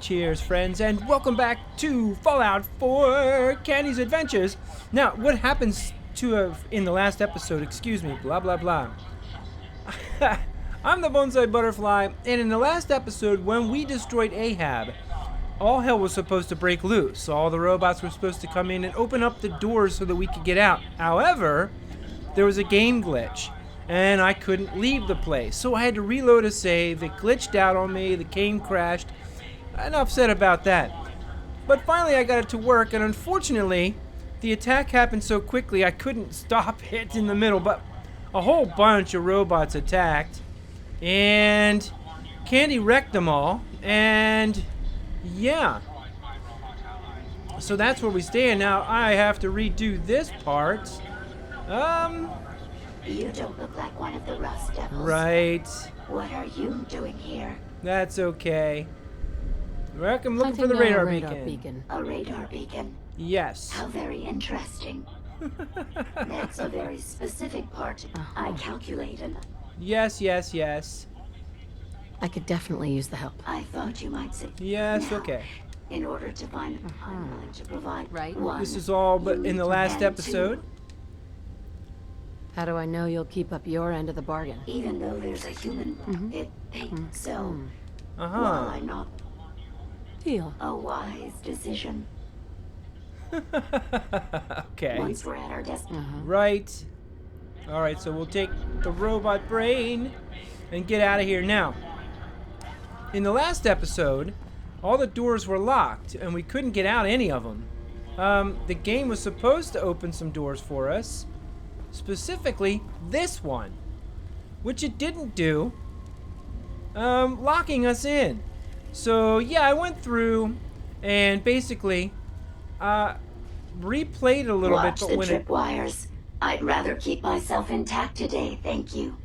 Cheers, friends, and welcome back to Fallout 4 Candy's Adventures. Now, what happens to in the last episode, excuse me, blah blah blah. I'm the bonsai butterfly, and in the last episode, when we destroyed Ahab, all hell was supposed to break loose. All the robots were supposed to come in and open up the doors so that we could get out. However, there was a game glitch, and I couldn't leave the place. So I had to reload a save. It glitched out on me. The game crashed. Enough said about that. But finally I got it to work, and unfortunately, the attack happened so quickly I couldn't stop it in the middle, but a whole bunch of robots attacked, and Candy wrecked them all, and yeah. So that's where we stand. Now I have to redo this part. You don't look like one of the Rust Devils. Right. What are you doing here? That's okay. I'm looking for Hunting the down radar a radar beacon. beacon. A radar beacon. Yes. How very interesting. That's a very specific part. I calculated. Yes, yes, yes. I could definitely use the help. I thought you might say. Yes, Now, okay. In order to find, I'm willing to provide. Right. One, This is all but you in the need last and episode. two. How do I know you'll keep up your end of the bargain? Even though there's a human, it ain't so. While Uh-huh. I'm not Deal. a wise decision. Okay. Once we're at our destination. Right. Alright, so we'll take the robot brain and get out of here. Now, in the last episode, all the doors were locked and we couldn't get out any of them. The game was supposed to open some doors for us. Specifically, this one. Which it didn't do. Locking us in. So, yeah, I went through and basically replayed a little Watch bit, but the when it... tripwires. I'd rather keep myself intact today, thank you.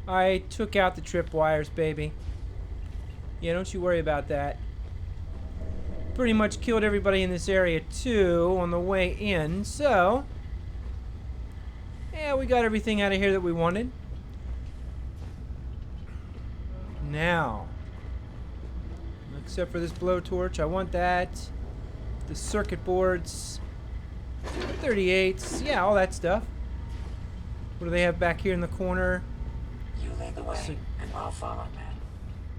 I took out the tripwires, baby. Yeah, don't you worry about that. Pretty much killed everybody in this area, too, on the way in, so... yeah, we got everything out of here that we wanted. Now... except for this blowtorch, I want that. The circuit boards. 38s, yeah, all that stuff. What do they have back here in the corner? You lead the way, and I'll follow, man.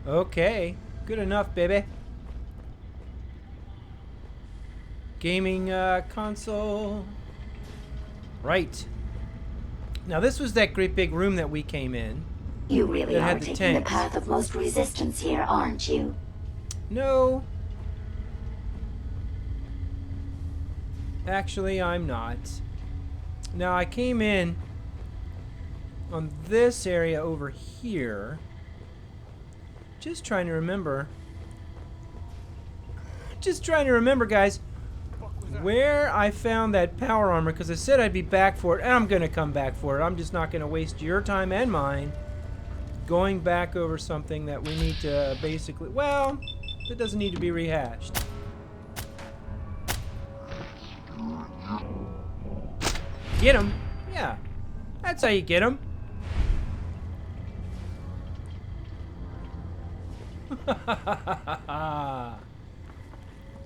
Okay, good enough, baby. Gaming console. Right. Now this was that great big room that we came in. You really That are had the taking the tanks. path of most resistance here, aren't you? No. Actually, I'm not. Now I came in on this area over here. Just trying to remember. Just trying to remember, guys, where I found that power armor, because I said I'd be back for it, and I'm going to come back for it. I'm just not going to waste your time and mine going back over something that we need to basically, well, that doesn't need to be rehashed. Get him. Yeah. That's how you get him.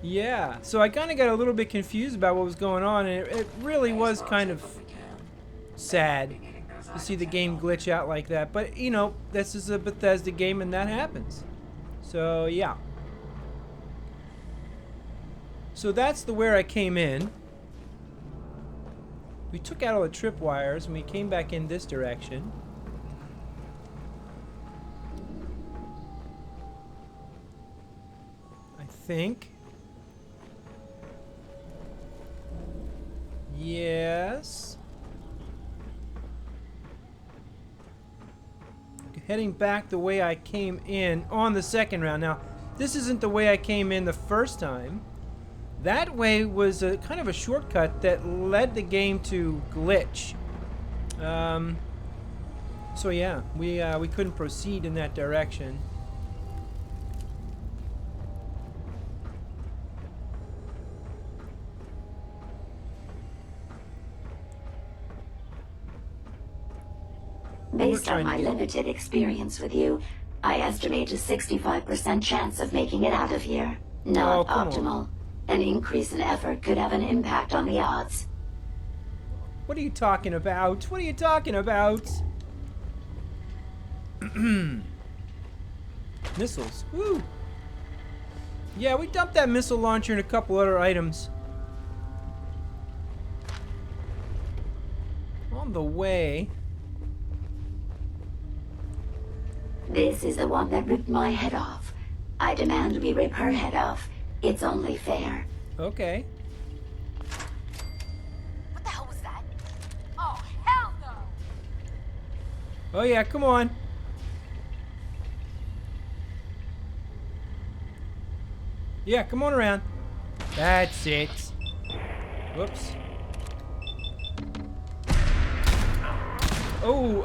Yeah. So I kind of got a little bit confused about what was going on, and it really was kind of sad to see the game glitch out like that. But, you know, this is a Bethesda game, and that happens. So, yeah. So that's the where I came in. We took out all the tripwires, and we came back in this direction. I think. Yes. Heading back the way I came in on the second round. Now, this isn't the way I came in the first time. That way was a kind of a shortcut that led the game to glitch. So yeah, we couldn't proceed in that direction. Based on my limited experience with you, I estimate a 65% chance of making it out of here. Not come optimal. on. An increase in effort could have an impact on the odds. What are you talking about? What are you talking about? Missiles. Woo! Yeah, we dumped that missile launcher and a couple other items. On the way. This is the one that ripped my head off. I demand we rip her head off. It's only fair. Okay. What the hell was that? Oh, hell no! Oh yeah, come on. Yeah, come on around. That's it. Whoops. Oh,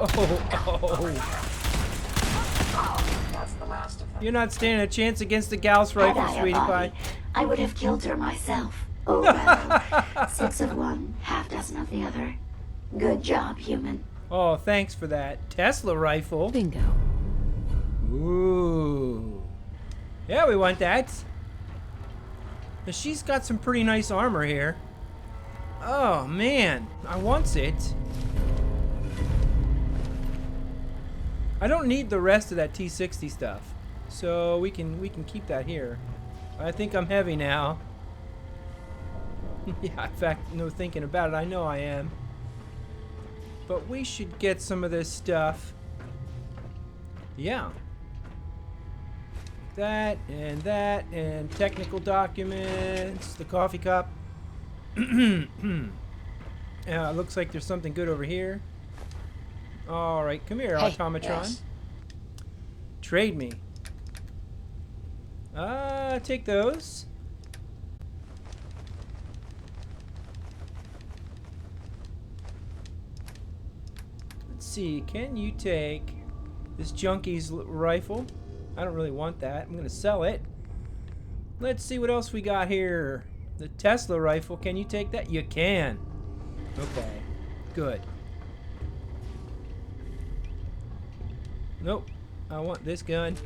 That's the last of them. You're not standing a chance against the Gauss rifle, Had I a sweetie pie. body, I would have killed her myself. Oh well. 6 of one, half dozen of the other. Good job, human. Oh, thanks for that. Tesla rifle. Bingo. Ooh. Yeah, we want that. But she's got some pretty nice armor here. Oh, man. I want it. I don't need the rest of that T60 stuff. So we can keep that here. I think I'm heavy now. Yeah, in fact, no thinking about it. I know I am. But we should get some of this stuff. Yeah. That and technical documents, the coffee cup. Yeah, it looks like there's something good over here. All right, come here, Hey. automatron. Yes. Trade me. Take those. Let's see, can you take this junkie's rifle? I don't really want that. I'm gonna sell it. Let's see what else we got here. The Tesla rifle, can you take that? You can. Okay, good. Nope, I want this gun.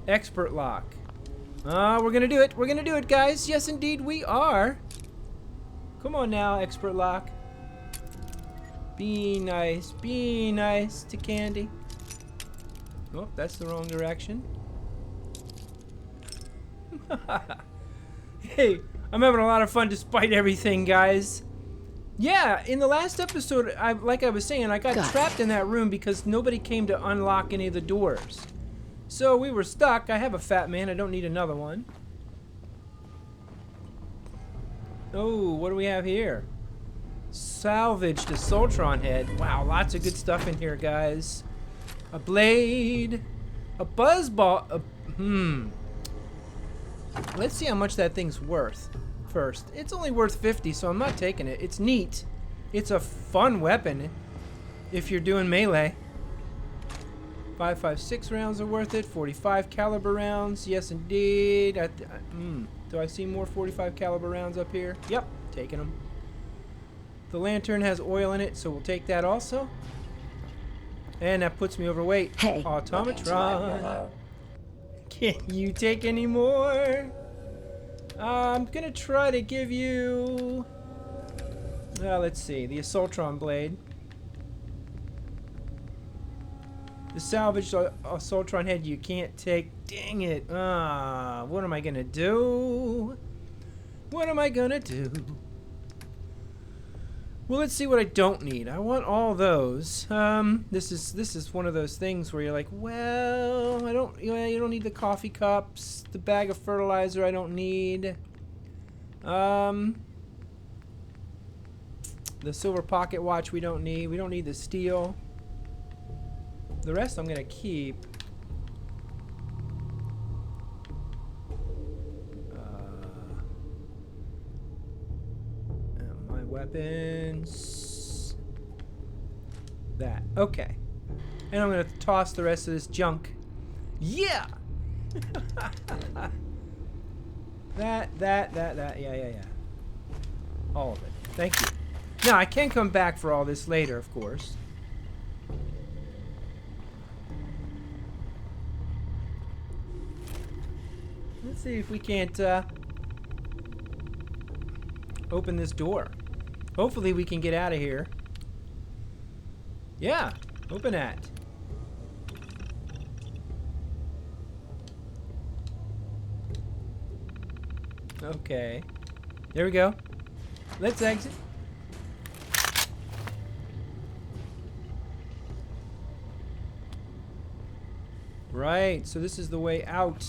Expert lock. We're gonna do it. We're gonna do it, guys. Yes, indeed, we are. Come on now, expert lock. Be nice. Be nice to Candy. Oh, that's the wrong direction. Hey, I'm having a lot of fun despite everything, guys. Yeah, in the last episode, like I was saying, I got trapped in that room because nobody came to unlock any of the doors. So we were stuck. I have a fat man. I don't need another one. Oh, what do we have here? Salvaged a Soltron head. Wow, lots of good stuff in here, guys. A blade. A buzzball. Let's see how much that thing's worth first. It's only worth 50, so I'm not taking it. It's neat. It's a fun weapon if you're doing melee. 5.56 rounds are worth it. 45 caliber rounds. Yes, indeed. Do I see more 45 caliber rounds up here? Yep, taking them. The lantern has oil in it, so we'll take that also. And that puts me overweight. Hey. Automatron. Can you take any more? I'm gonna try to give you... let's see. The Assaultron blade. The salvaged Assaultron head you can't take. Dang it. What am I gonna do? What am I gonna do? Well, let's see what I don't need. I want all those. This is one of those things where you're like, well, you don't need the coffee cups, the bag of fertilizer I don't need. The silver pocket watch we don't need. We don't need the steel. The rest I'm gonna keep. My weapons. That. Okay. And I'm gonna toss the rest of this junk. Yeah! That. Yeah. All of it. Thank you. Now, I can come back for all this later, of course. Let's see if we can't open this door. Hopefully we can get out of here. Yeah, open that. Okay. There we go. Let's exit. Right, so this is the way out.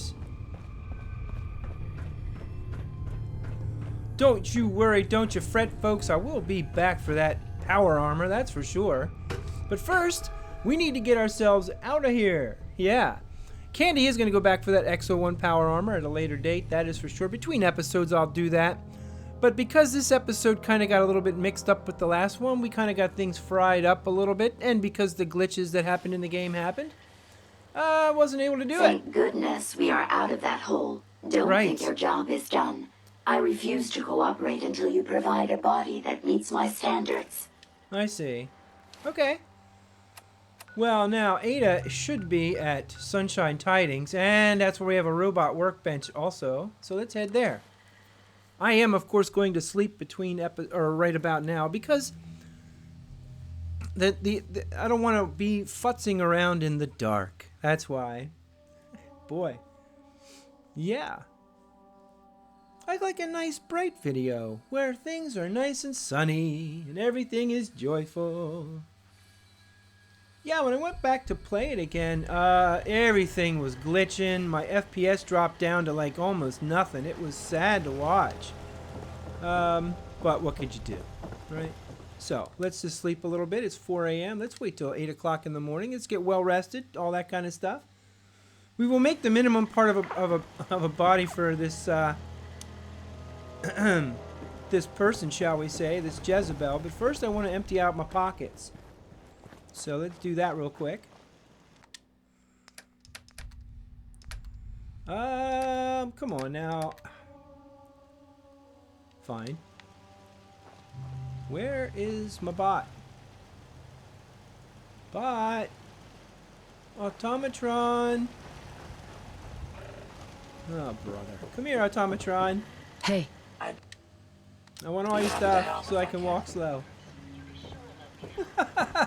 Don't you worry, don't you fret, folks. I will be back for that power armor, that's for sure. But first, we need to get ourselves out of here. Yeah. Candy is going to go back for that XO1 power armor at a later date, that is for sure. Between episodes, I'll do that. But because this episode kind of got a little bit mixed up with the last one, we kind of got things fried up a little bit. And because the glitches that happened in the game happened, I wasn't able to do it. Thank goodness we are out of that hole. Don't Right. think your job is done. I refuse to cooperate until you provide a body that meets my standards. I see. Okay. Well, now, Ada should be at Sunshine Tidings, and that's where we have a robot workbench also. So let's head there. I am, of course, going to sleep between right about now because I don't want to be futzing around in the dark. That's why. Boy. Yeah. I like a nice bright video where things are nice and sunny and everything is joyful. Yeah, when I went back to play it again, everything was glitching. My FPS dropped down to like almost nothing. It was sad to watch. But what could you do, right? So, let's just sleep a little bit. It's 4 a.m. Let's wait till 8 o'clock in the morning. Let's get well rested, all that kind of stuff. We will make the minimum part of a body for this this person, shall we say, this Jezebel. But first I want to empty out my pockets. So let's do that real quick. Come on now. Fine. Where is my bot? Bot! Automatron! Oh, brother. Come here, Automatron. Hey, I want all your stuff so I can walk slow.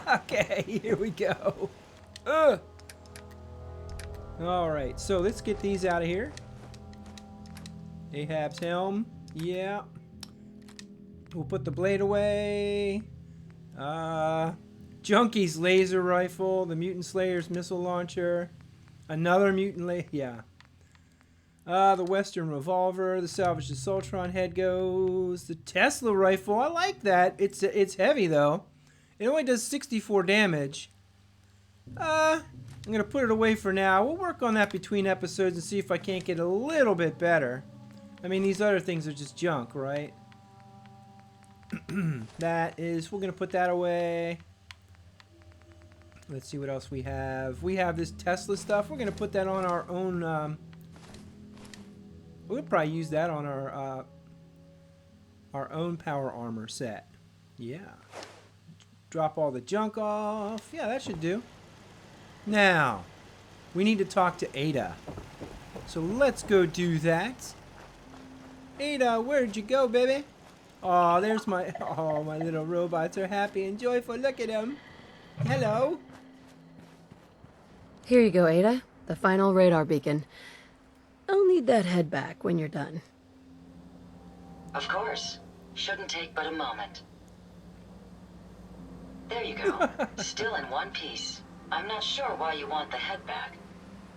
Okay, here we go. Ugh. Alright, so let's get these out of here. Ahab's helm. Yeah. We'll put the blade away. Junkie's laser rifle. The Mutant Slayer's missile launcher. Another mutant yeah. The Western revolver. The salvaged Assaultron head goes. The Tesla rifle. I like that. It's heavy though. It only does 64 damage. I'm gonna put it away for now. We'll work on that between episodes and see if I can't get a little bit better. I mean, these other things are just junk, right? We're gonna put that away. Let's see what else we have. We have this Tesla stuff. We're gonna put that on our own. We'll probably use that on our own power armor set. Yeah. Drop all the junk off. Yeah, that should do. Now, we need to talk to Ada. So let's go do that. Ada, where'd you go, baby? Oh, there's my little robots are happy and joyful. Look at them. Hello. here you go, Ada. The final radar beacon. I'll need that head back when you're done. Of course. Shouldn't take but a moment. There you go. Still in one piece. I'm not sure why you want the head back.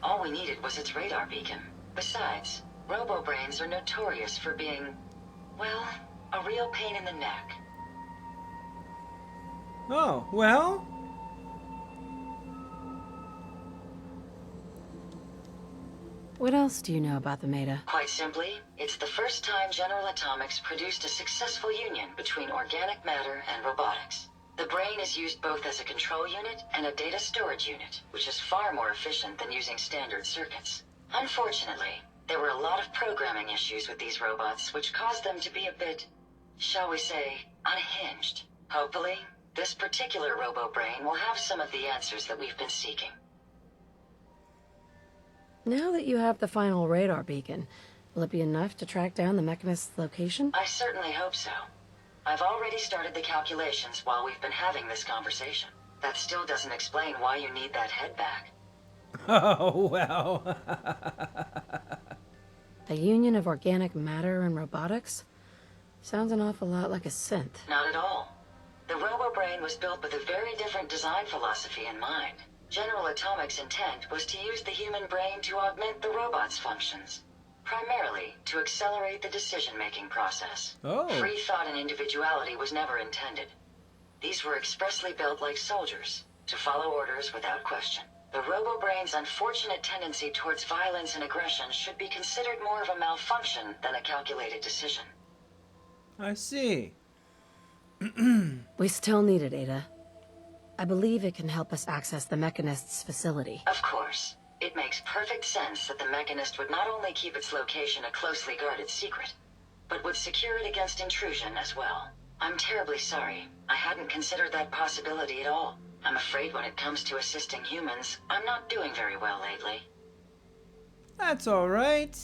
All we needed was its radar beacon. Besides, robobrains are notorious for being, well, a real pain in the neck. Oh, well. What else do you know about them, Ada? Quite simply, it's the first time General Atomics produced a successful union between organic matter and robotics. The brain is used both as a control unit and a data storage unit, which is far more efficient than using standard circuits. Unfortunately, there were a lot of programming issues with these robots, which caused them to be a bit, shall we say, unhinged. Hopefully, this particular robobrain will have some of the answers that we've been seeking. Now that you have the final radar beacon, will it be enough to track down the Mechanist's location? I certainly hope so. I've already started the calculations while we've been having this conversation. That still doesn't explain why you need that head back. Oh, well. A union of organic matter and robotics? Sounds an awful lot like a synth. Not at all. The robobrain was built with a very different design philosophy in mind. General Atomics' intent was to use the human brain to augment the robot's functions, primarily to accelerate the decision-making process. Oh. Free thought and individuality was never intended. These were expressly built like soldiers, to follow orders without question. The robobrain's unfortunate tendency towards violence and aggression should be considered more of a malfunction than a calculated decision. I see. We still need it, Ada. I believe it can help us access the Mechanist's facility. Of course. It makes perfect sense that the Mechanist would not only keep its location a closely guarded secret, but would secure it against intrusion as well. I'm terribly sorry. I hadn't considered that possibility at all. I'm afraid when it comes to assisting humans, I'm not doing very well lately. That's all right.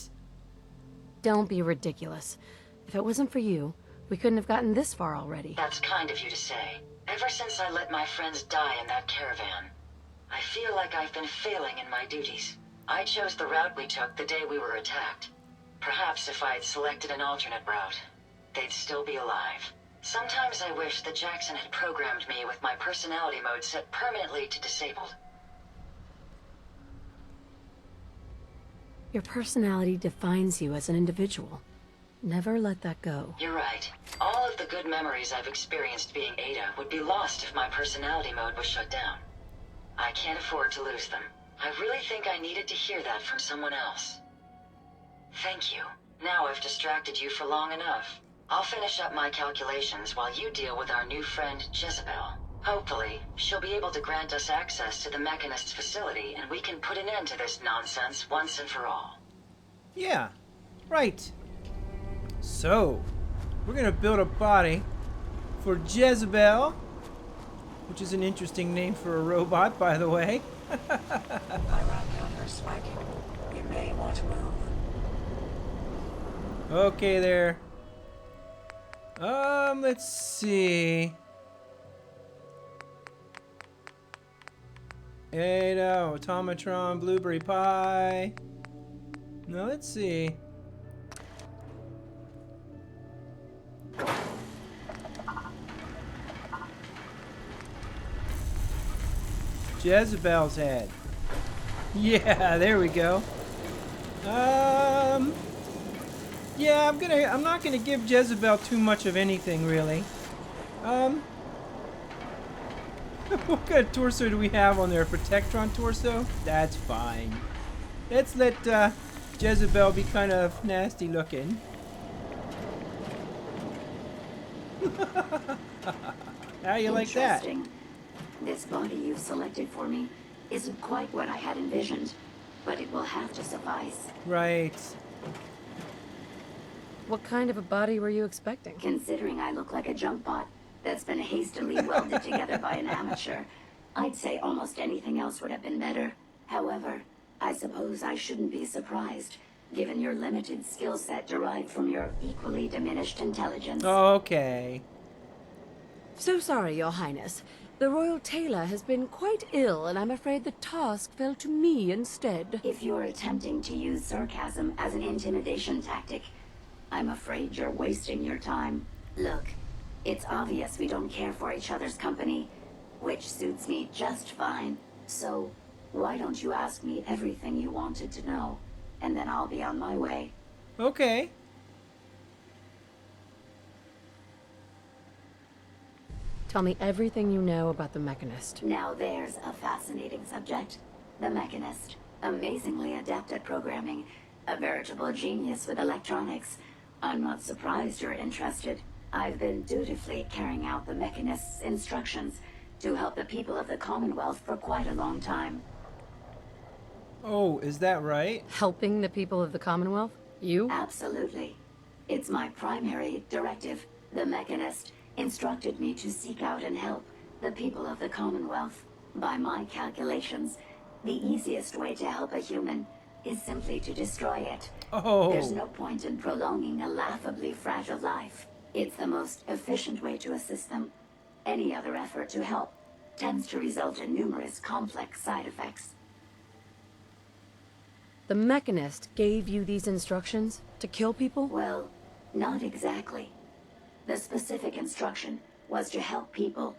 Don't be ridiculous. If it wasn't for you, we couldn't have gotten this far already. That's kind of you to say. Ever since I let my friends die in that caravan, I feel like I've been failing in my duties. I chose the route we took the day we were attacked. Perhaps if I had selected an alternate route, they'd still be alive. Sometimes I wish that Jackson had programmed me with my personality mode set permanently to disabled. Your personality defines you as an individual. Never let that go. You're right. All of the good memories I've experienced being Ada would be lost if my personality mode was shut down. I can't afford to lose them. I really think I needed to hear that from someone else. Thank you. Now I've distracted you for long enough. I'll finish up my calculations while you deal with our new friend, Jezebel. Hopefully, she'll be able to grant us access to the Mechanist's facility and we can put an end to this nonsense once and for all. Yeah, right. So, we're gonna build a body for Jezebel, which is an interesting name for a robot, by the way. My round counter is spiking. You may want to move. Okay there. Let's see. Ada, Automatron, Blueberry Pie. Now let's see. Jezebel's head. Yeah, there we go. Yeah, I'm not gonna give Jezebel too much of anything, really. What kind of torso do we have on there? A Protectron torso? That's fine. Let's let Jezebel be kind of nasty looking. How you like that? Interesting. This body you've selected for me isn't quite what I had envisioned, but it will have to suffice. Right. What kind of a body were you expecting? Considering I look like a junk bot that's been hastily welded together by an amateur, I'd say almost anything else would have been better. However, I suppose I shouldn't be surprised, given your limited skill set derived from your equally diminished intelligence. Okay. So sorry, Your Highness. The Royal Tailor has been quite ill, and I'm afraid the task fell to me instead. If you're attempting to use sarcasm as an intimidation tactic, I'm afraid you're wasting your time. Look, it's obvious we don't care for each other's company, which suits me just fine. So, why don't you ask me everything you wanted to know, and then I'll be on my way. Okay. Tell me everything you know about the Mechanist. Now there's a fascinating subject. The Mechanist. Amazingly adept at programming. A veritable genius with electronics. I'm not surprised you're interested. I've been dutifully carrying out the Mechanist's instructions to help the people of the Commonwealth for quite a long time. Oh, is that right? Helping the people of the Commonwealth? You? Absolutely. It's my primary directive. The Mechanist instructed me to seek out and help the people of the Commonwealth. By my calculations, the easiest way to help a human is simply to destroy it. Oh. There's no point in prolonging a laughably fragile life. It's the most efficient way to assist them. Any other effort to help tends to result in numerous complex side effects. The Mechanist gave you these instructions to kill people? Well, not exactly. The specific instruction was to help people.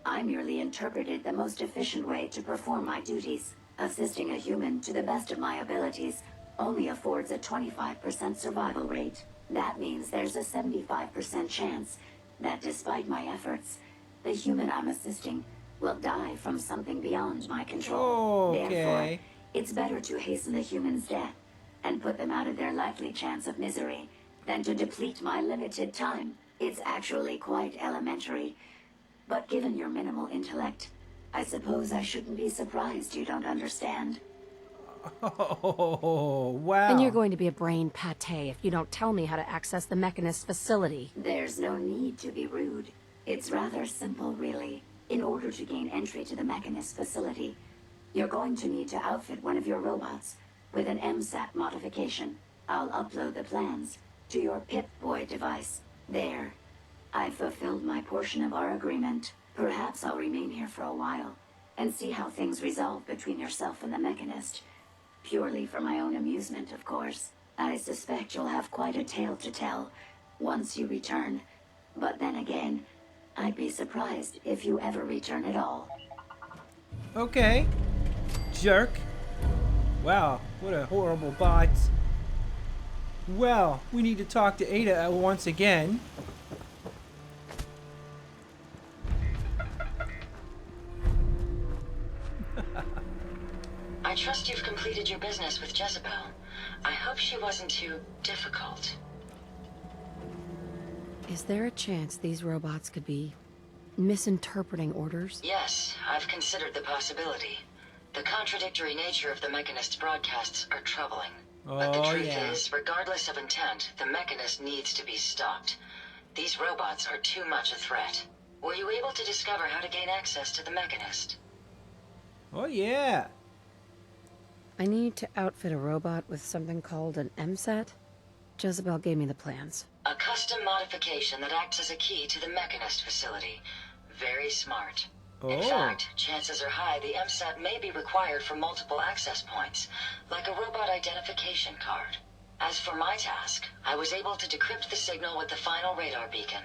I merely interpreted the most efficient way to perform my duties. Assisting a human to the best of my abilities only affords a 25% survival rate. That means there's a 75% chance that despite my efforts, the human I'm assisting will die from something beyond my control. Okay. Therefore, it's better to hasten the human's death and put them out of their likely chance of misery than to deplete my limited time. It's actually quite elementary, but given your minimal intellect, I suppose I shouldn't be surprised you don't understand. Oh, wow. And you're going to be a brain pate if you don't tell me how to access the Mechanist facility. There's no need to be rude. It's rather simple, really. In order to gain entry to the Mechanist facility, you're going to need to outfit one of your robots with an MSAT modification. I'll upload the plans to your Pip-Boy device. There. I've fulfilled my portion of our agreement. Perhaps I'll remain here for a while and see how things resolve between yourself and the Mechanist. Purely for my own amusement, of course. I suspect you'll have quite a tale to tell once you return. But then again, I'd be surprised if you ever return at all. Okay. Jerk. Wow, what a horrible bot. Well, we need to talk to Ada once again. I trust you've completed your business with Jezebel. I hope she wasn't too difficult. Is there a chance these robots could be misinterpreting orders? Yes, I've considered the possibility. The contradictory nature of the Mechanist's broadcasts are troubling. But the Oh, truth yeah. is, regardless of intent, the Mechanist needs to be stopped. These robots are too much a threat. Were you able to discover how to gain access to the Mechanist? Oh, yeah. I need to outfit a robot with something called an MSAT. Jezebel gave me the plans. A custom modification that acts as a key to the Mechanist facility. Very smart. In Oh. fact, chances are high the MSAT may be required for multiple access points, like a robot identification card. As for my task, I was able to decrypt the signal with the final radar beacon.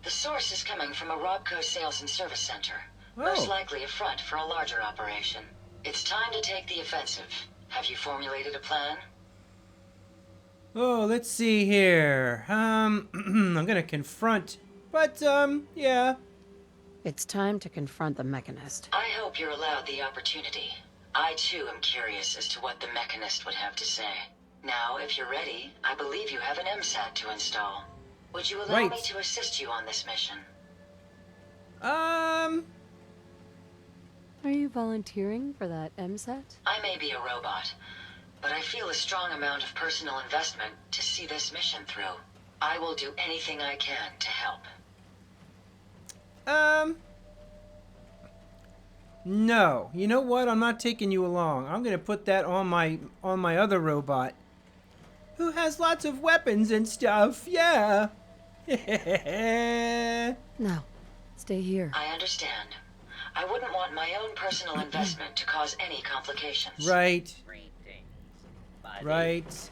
The source is coming from a Robco sales and service center. Most Oh. likely a front for a larger operation. It's time to take the offensive. Have you formulated a plan? Oh, let's see here. I'm gonna confront, but, yeah. It's time to confront the Mechanist. I hope you're allowed the opportunity. I too am curious as to what the Mechanist would have to say. Now, if you're ready, I believe you have an MSAT to install. Would you allow Right. me to assist you on this mission? Are you volunteering for that MSAT? I may be a robot, but I feel a strong amount of personal investment to see this mission through. I will do anything I can to help. No. You know what? I'm not taking you along. I'm gonna put that on my other robot, who has lots of weapons and stuff. Yeah. No. Stay here. I understand. I wouldn't want my own personal investment to cause any complications. Right. Right.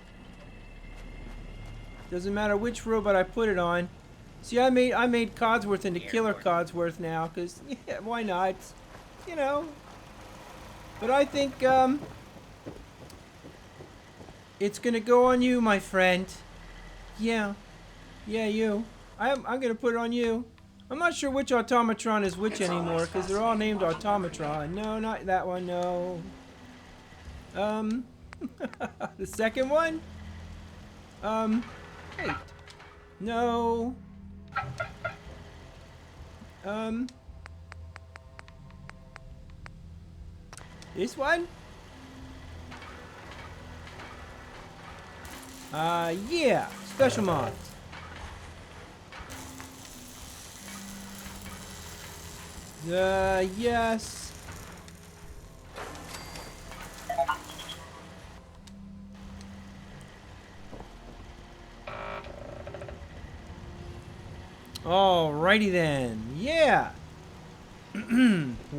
Doesn't matter which robot I put it on. See, I made Codsworth into Killer Codsworth now, cause yeah, why not? You know. But I think it's gonna go on you, my friend. Yeah. Yeah, you. I'm gonna put it on you. I'm not sure which automatron is which anymore, because they're all named automatron. No, not that one, no. The second one? Wait. No. This one? Yeah. Special mods. Yes. Alrighty then. Yeah.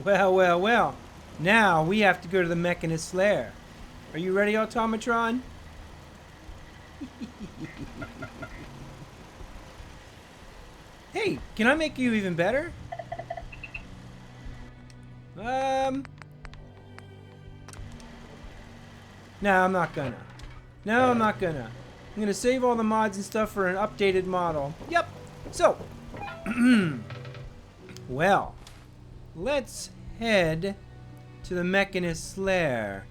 Well. Now we have to go to the Mechanist's lair. Are you ready, Automatron? Hey, can I make you even better? No, I'm not gonna. No, I'm not gonna. I'm gonna save all the mods and stuff for an updated model. Yep. So, well, let's head to the Mechanist's lair,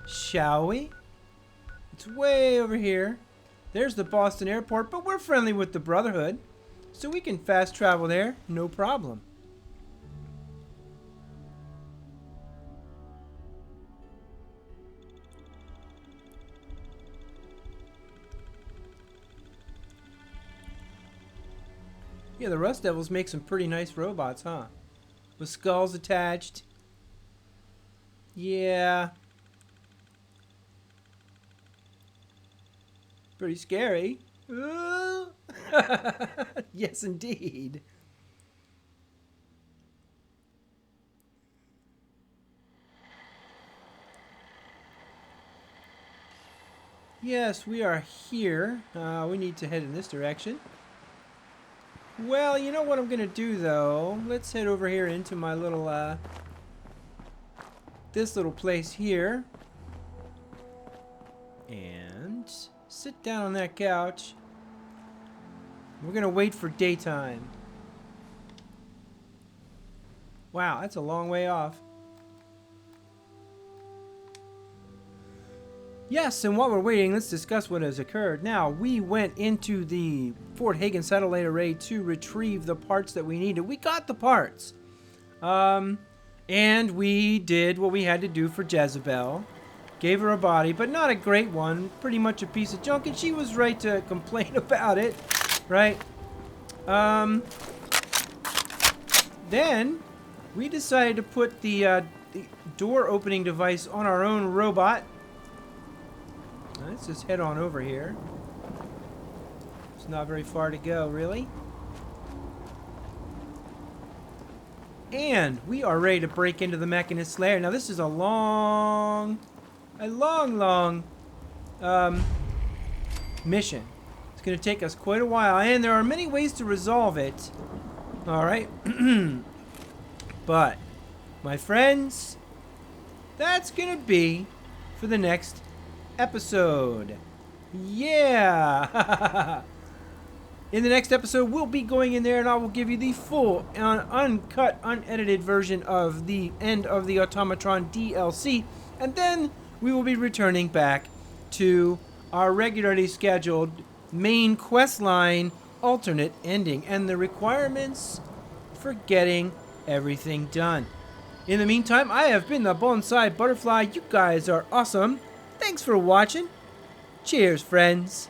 shall we? It's way over here. There's the Boston airport, but we're friendly with the Brotherhood, so we can fast travel there, no problem. Yeah, the Rust Devils make some pretty nice robots, huh? With skulls attached. Yeah. Pretty scary. Yes, indeed. Yes, we are here. We need to head in this direction. Well, you know what I'm gonna do though? Let's head over here into my little, this little place here. And sit down on that couch. We're gonna wait for daytime. Wow, that's a long way off. Yes, and while we're waiting, let's discuss what has occurred. Now, we went into the Fort Hagen Satellite Array to retrieve the parts that we needed. We got the parts. And we did what we had to do for Jezebel. Gave her a body, but not a great one. Pretty much a piece of junk, and she was right to complain about it. Right? Then, we decided to put the door opening device on our own robot. Let's just head on over here. It's not very far to go, really. And we are ready to break into the Mechanist's lair. Now, this is a long mission. It's going to take us quite a while, and there are many ways to resolve it. Alright. But, my friends, that's going to be for the next episode. Yeah! In the next episode, we'll be going in there and I will give you the full, uncut, unedited version of the end of the Automatron DLC. And then we will be returning back to our regularly scheduled main quest line alternate ending and the requirements for getting everything done. In the meantime, I have been the Bonsai Butterfly. You guys are awesome. Thanks for watching. Cheers, friends.